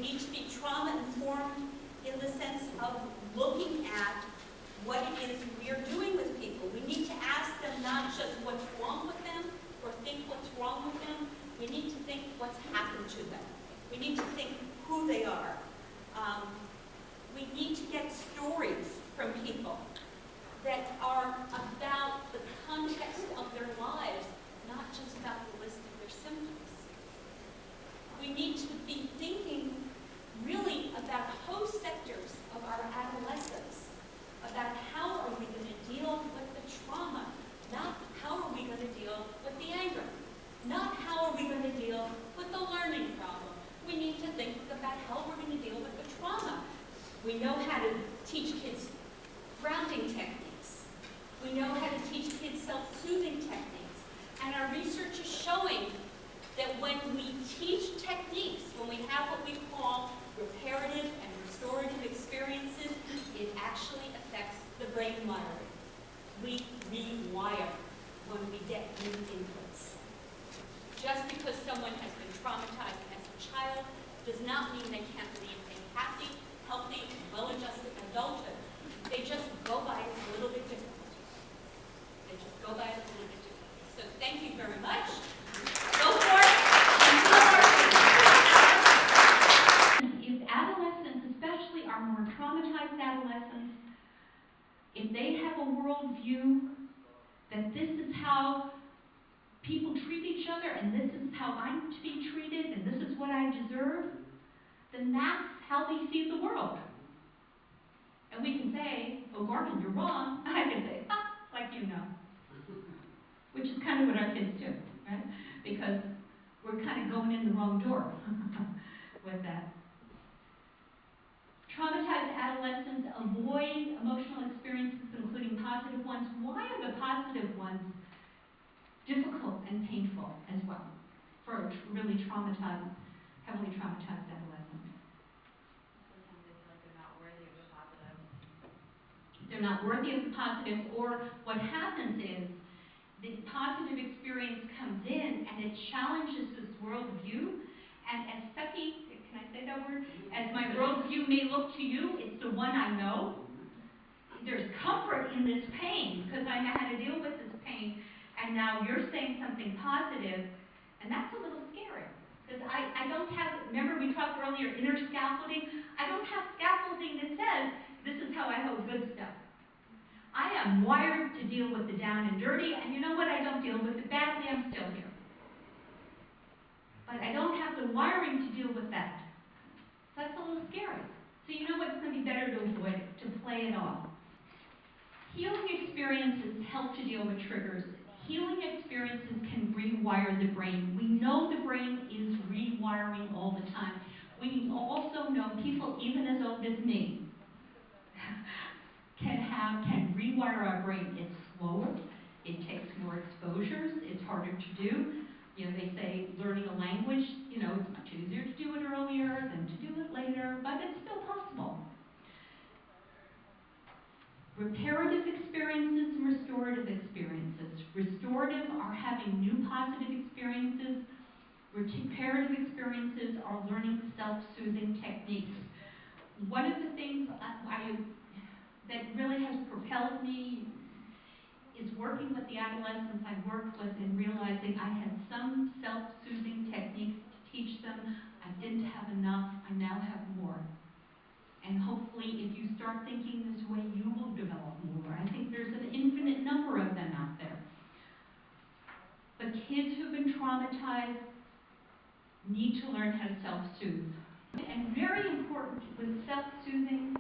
need to be trauma-informed in the sense of looking at what it is we're doing with people. We need to ask them not just what's wrong with them or think what's wrong with them. We need to think what's happened to them. We need to think who they are. We need to get stories from people that are about the context of their lives, not just about the list of their symptoms. We need to be thinking really about whole sectors of our adolescence, about how are we going to deal with the trauma, not how are we going to deal with the anger, not how are we going to deal with the learning problem. We need to think about how we're going to deal with the trauma. We know how to teach kids grounding techniques. We know how to teach kids self-soothing techniques. And our research is showing that when we teach techniques, when we have what we call reparative and restorative experiences, it actually affects the brain wiring. We rewire when we get new inputs. Just because someone has been traumatized as a child does not mean they can't lead a happy, healthy, well-adjusted adulthood. They just go by it a little bit differently. They just go by it a little bit differently. So thank you very much. Go for it. If adolescents, especially our more traumatized adolescents, if they have a worldview that this is how people treat each other and this is how I'm to be treated and this is what I deserve, then that's how they see the world. And we can say, oh, Gordon, you're wrong. I can say, like you know. Which is kind of what our kids do, right? Because we're kind of going in the wrong door with that. Traumatized adolescents avoid emotional experiences, including positive ones. Why are the positive ones difficult and painful as well for a really traumatized, heavily traumatized adolescent? Sometimes they feel like they're not worthy of the positive. They're not worthy of the positives, or what happens is the positive experience comes in and it challenges this worldview. And as sucky, can I say that word? As my worldview may look to you, it's the one I know. There's comfort in this pain because I know how to deal with this pain. And now you're saying something positive, and that's a little scary. Because I don't have, remember we talked earlier, inner scaffolding? I don't have scaffolding that says, this is how I hold good stuff. I am wired to deal with the down and dirty, and you know what? I don't deal with it badly, I'm still here. But I don't have the wiring to deal with that. So that's a little scary. So you know what's going to be better to avoid it, to play it off. Healing experiences help to deal with triggers. Healing experiences can rewire the brain. We know the brain is rewiring all the time. We also know people even as old as me can rewire our brain. It's slower, it takes more exposures, it's harder to do. You know, they say learning a language, you know, it's much easier to do it earlier than to do it later, but it's still possible. Reparative experiences and restorative experiences. Restorative are having new positive experiences. Reparative experiences are learning self-soothing techniques. One of the things that really has propelled me is working with the adolescents I worked with and realizing I had some self-soothing techniques to teach them. I didn't have enough. I now have more. And hopefully, if you start thinking this way, you will develop more. I think there's an infinite number of them out there. But kids who've been traumatized need to learn how to self-soothe. And very important with self-soothing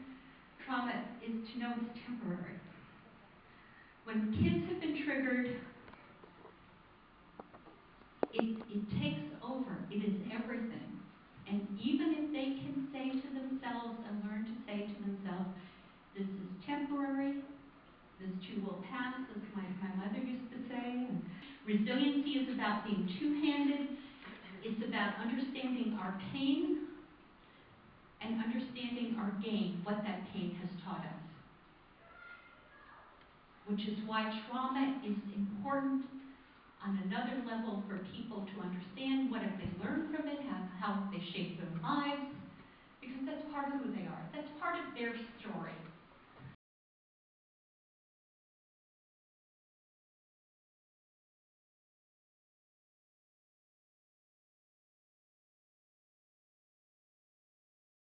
trauma is to know it's temporary. When kids have been triggered, it takes over. It is everything. And even if they can say to themselves and learn to say to themselves, this is temporary, this too will pass, as my mother used to say. And resiliency is about being two-handed. It's about understanding our pain and understanding our gain, what that pain has taught us. Which is why trauma is important on another level for people to understand what have they learned from it, how they shape their lives, because that's part of who they are. That's part of their story.